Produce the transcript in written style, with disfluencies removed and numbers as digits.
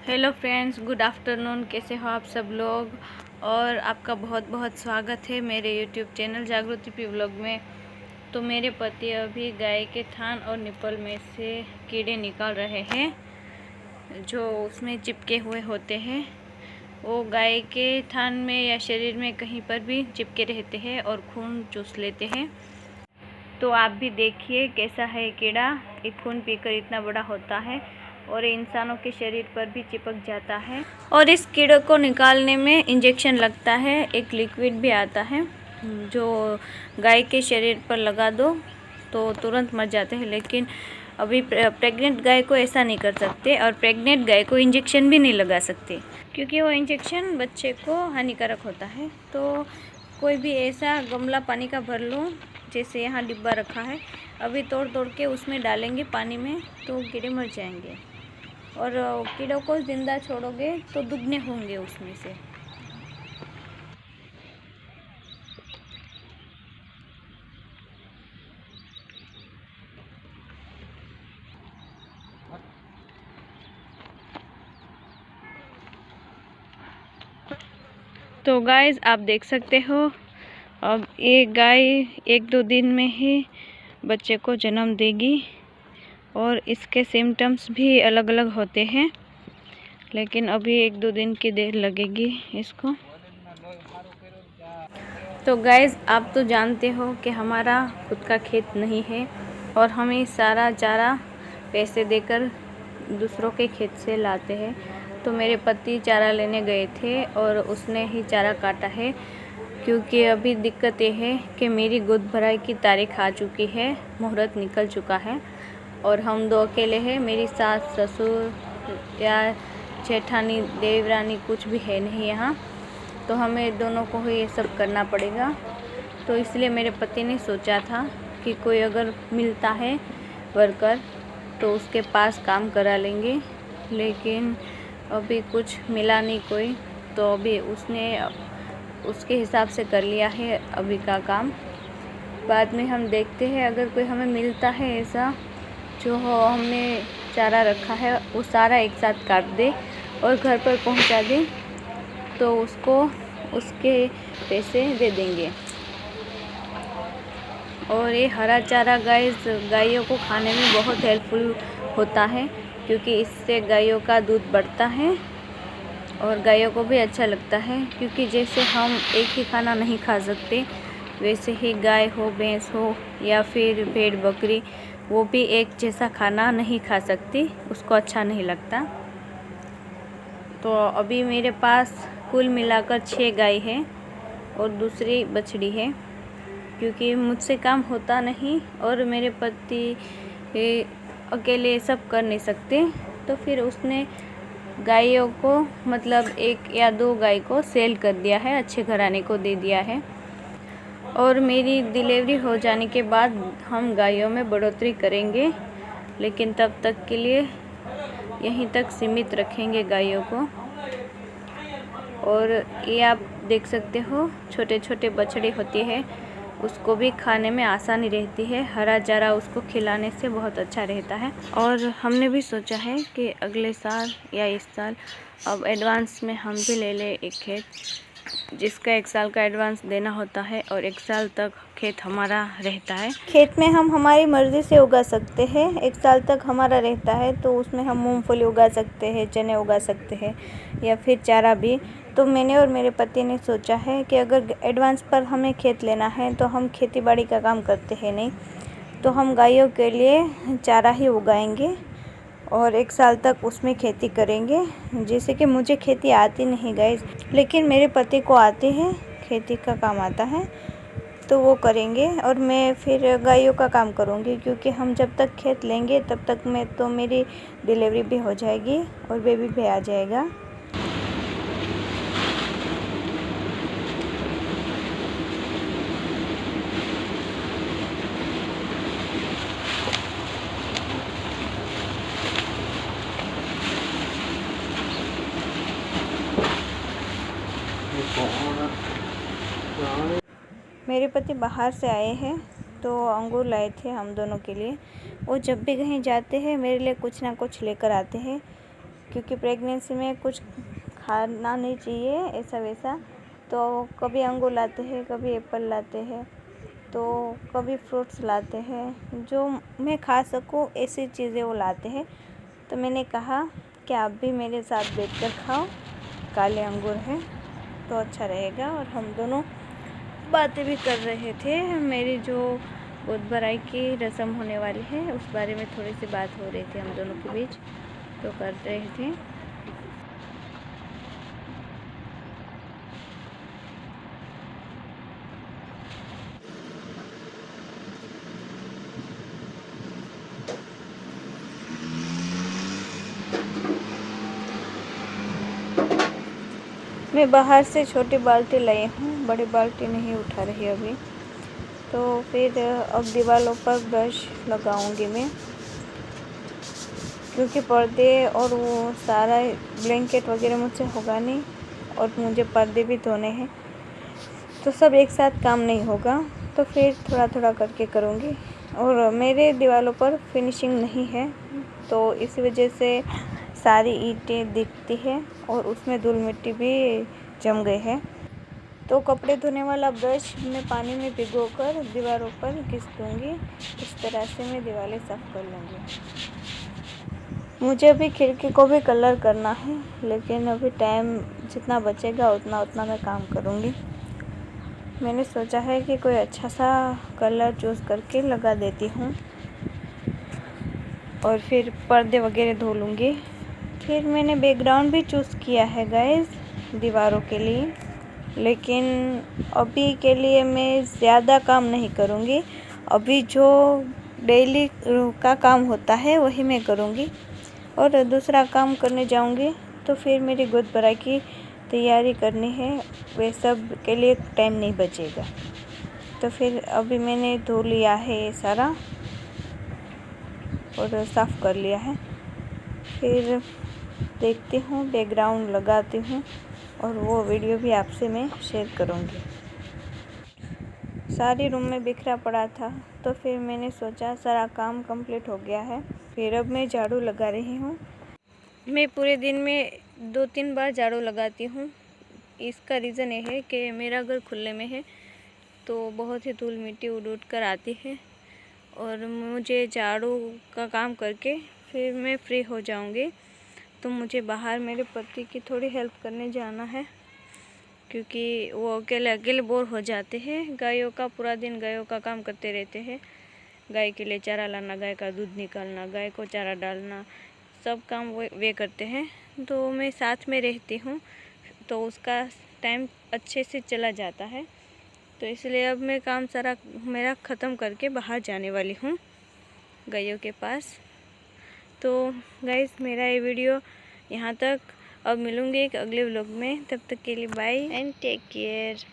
Hello friends, good afternoon. कैसे हो आप सब लोग। और आपका बहुत बहुत स्वागत है मेरे यूट्यूब चैनल जागृति पी व्लॉग में। तो मेरे पति अभी गाय के थान और निप्पल में से कीड़े निकाल रहे हैं जो उसमें चिपके हुए होते हैं। वो गाय के थान में या शरीर में कहीं पर भी चिपके रहते हैं और खून चूस लेते हैं। तो आप भी देखिए कैसा है कीड़ा। ये खून पीकर इतना बड़ा होता है और इंसानों के शरीर पर भी चिपक जाता है। और इस कीड़े को निकालने में इंजेक्शन लगता है, एक लिक्विड भी आता है जो गाय के शरीर पर लगा दो तो तुरंत मर जाते हैं। लेकिन अभी प्रेग्नेंट गाय को ऐसा नहीं कर सकते और प्रेग्नेंट गाय को इंजेक्शन भी नहीं लगा सकते क्योंकि वो इंजेक्शन बच्चे को हानिकारक होता है। तो कोई भी ऐसा गमला पानी का भर लो, जैसे यहाँ डिब्बा रखा है, अभी तोड़ तोड़ के उसमें डालेंगे पानी में तो कीड़े मर जाएंगे। और कीड़ों को ज़िंदा छोड़ोगे तो दुगने होंगे उसमें से। तो गाइस आप देख सकते हो, अब ये गाय 1-2 दिन में ही बच्चे को जन्म देगी और इसके सिम्टम्स भी अलग अलग होते हैं, लेकिन अभी 1-2 दिन की देर लगेगी इसको। तो गाइस आप तो जानते हो कि हमारा खुद का खेत नहीं है और हमें सारा चारा पैसे देकर दूसरों के खेत से लाते हैं। तो मेरे पति चारा लेने गए थे और उसने ही चारा काटा है, क्योंकि अभी दिक्कत ये है कि मेरी गोद भराई की तारीख आ चुकी है, मुहूर्त निकल चुका है और हम 2 अकेले हैं। मेरी सास ससुर या जेठानी देवरानी कुछ भी है नहीं यहाँ, तो हमें दोनों को ही ये सब करना पड़ेगा। तो इसलिए मेरे पति ने सोचा था कि कोई अगर मिलता है वर्कर तो उसके पास काम करा लेंगे, लेकिन अभी कुछ मिला नहीं कोई। तो अभी उसने उसके हिसाब से कर लिया है अभी का काम। बाद में हम देखते हैं, अगर कोई हमें मिलता है ऐसा जो हमने चारा रखा है वो सारा एक साथ काट दे और घर पर पहुंचा दे तो उसको उसके पैसे दे देंगे। और ये हरा चारा गायों को खाने में बहुत हेल्पफुल होता है, क्योंकि इससे गायों का दूध बढ़ता है और गायों को भी अच्छा लगता है। क्योंकि जैसे हम एक ही खाना नहीं खा सकते, वैसे ही गाय हो, भैंस हो या फिर भेड़ बकरी, वो भी एक जैसा खाना नहीं खा सकती, उसको अच्छा नहीं लगता। तो अभी मेरे पास कुल मिलाकर 6 गाय है और दूसरी बछड़ी है, क्योंकि मुझसे काम होता नहीं और मेरे पति अकेले सब कर नहीं सकते। तो फिर उसने गायों को मतलब 1 या 2 गाय को सेल कर दिया है, अच्छे घराने को दे दिया है। और मेरी डिलीवरी हो जाने के बाद हम गायों में बढ़ोतरी करेंगे, लेकिन तब तक के लिए यहीं तक सीमित रखेंगे गायों को। और ये आप देख सकते हो, छोटे छोटे बछड़े होती है, उसको भी खाने में आसानी रहती है, हरा चारा उसको खिलाने से बहुत अच्छा रहता है। और हमने भी सोचा है कि अगले साल या इस साल अब एडवांस में हम भी ले लें एक खेत, जिसका 1 साल का एडवांस देना होता है और 1 साल तक खेत हमारा रहता है। खेत में हम हमारी मर्ज़ी से उगा सकते हैं, 1 साल तक हमारा रहता है, तो उसमें हम मूंगफली उगा सकते हैं, चने उगा सकते हैं या फिर चारा भी। तो मैंने और मेरे पति ने सोचा है कि अगर एडवांस पर हमें खेत लेना है तो हम खेती बाड़ी का काम करते हैं नहीं, तो हम गायों के लिए चारा ही उगाएंगे और 1 साल तक उसमें खेती करेंगे। जैसे कि मुझे खेती आती नहीं गाइस, लेकिन मेरे पति को आती है, खेती का काम आता है, तो वो करेंगे और मैं फिर गायों का काम करूँगी। क्योंकि हम जब तक खेत लेंगे तब तक मेरी डिलीवरी भी हो जाएगी और बेबी भी आ जाएगा। मेरे पति बाहर से आए हैं तो अंगूर लाए थे हम दोनों के लिए। वो जब भी कहीं जाते हैं मेरे लिए कुछ ना कुछ लेकर आते हैं, क्योंकि प्रेगनेंसी में कुछ खाना नहीं चाहिए ऐसा वैसा। तो कभी अंगूर लाते हैं, कभी एप्पल लाते हैं, तो कभी फ्रूट्स लाते हैं, जो मैं खा सकूं ऐसी चीज़ें वो लाते हैं। तो मैंने कहा कि आप भी मेरे साथ बैठकर खाओ, काले अंगूर हैं तो अच्छा रहेगा। और हम दोनों बातें भी कर रहे थे। मेरी जो गोद भराई की रस्म होने वाली है उस बारे में थोड़ी सी बात हो रही थी हम दोनों के बीच, तो कर रहे थे। मैं बाहर से छोटी बाल्टी लाई हूँ, बड़ी बाल्टी नहीं उठा रही अभी। तो फिर अब दीवारों पर ब्रश लगाऊंगी मैं, क्योंकि पर्दे और वो सारा ब्लैंकेट वगैरह मुझसे होगा नहीं और मुझे पर्दे भी धोने हैं, तो सब एक साथ काम नहीं होगा। तो फिर थोड़ा थोड़ा करके करूँगी। और मेरे दीवारों पर फिनिशिंग नहीं है, तो इस वजह से सारी ईंटें दिखती है और उसमें धूल मिट्टी भी जम गए हैं। तो कपड़े धोने वाला ब्रश मैं पानी में भिगोकर दीवारों पर घिस दूँगी। इस तरह से मैं दीवारें साफ़ कर लूँगी। मुझे अभी खिड़की को भी कलर करना है, लेकिन अभी टाइम जितना बचेगा उतना मैं काम करूँगी। मैंने सोचा है कि कोई अच्छा सा कलर चूज़ करके लगा देती हूँ और फिर पर्दे वगैरह धो लूँगी। फिर मैंने बैकग्राउंड भी चूज़ किया है गाइस दीवारों के लिए, लेकिन अभी के लिए मैं ज़्यादा काम नहीं करूँगी। अभी जो डेली का काम होता है वही मैं करूँगी, और दूसरा काम करने जाऊँगी तो फिर मेरी गोद भराई की तैयारी करनी है, वे सब के लिए टाइम नहीं बचेगा। तो फिर अभी मैंने धो लिया है ये सारा और साफ़ कर लिया है। फिर देखती हूँ, बैकग्राउंड लगाती हूँ और वो वीडियो भी आपसे मैं शेयर करूँगी। सारी रूम में बिखरा पड़ा था, तो फिर मैंने सोचा सारा काम कंप्लीट हो गया है, फिर अब मैं झाड़ू लगा रही हूँ। मैं पूरे दिन में 2-3 बार झाड़ू लगाती हूँ। इसका रीज़न ये है कि मेरा घर खुले में है, तो बहुत ही धूल मिट्टी उड़ कर आती है और मुझे झाड़ू का काम करके फिर मैं फ्री हो जाऊँगी। तो मुझे बाहर मेरे पति की थोड़ी हेल्प करने जाना है, क्योंकि वो अकेले बोर हो जाते हैं। गायों का पूरा दिन गायों का काम करते रहते हैं। गाय के लिए चारा लाना, गाय का दूध निकालना, गाय को चारा डालना, सब काम वे करते हैं। तो मैं साथ में रहती हूँ, तो उसका टाइम अच्छे से चला जाता है। तो इसलिए अब मैं काम सारा मेरा ख़त्म करके बाहर जाने वाली हूँ गायों के पास। तो गाइस मेरा ये वीडियो यहाँ तक। अब मिलूँगी एक अगले व्लॉग में, तब तक के लिए बाय एंड टेक केयर।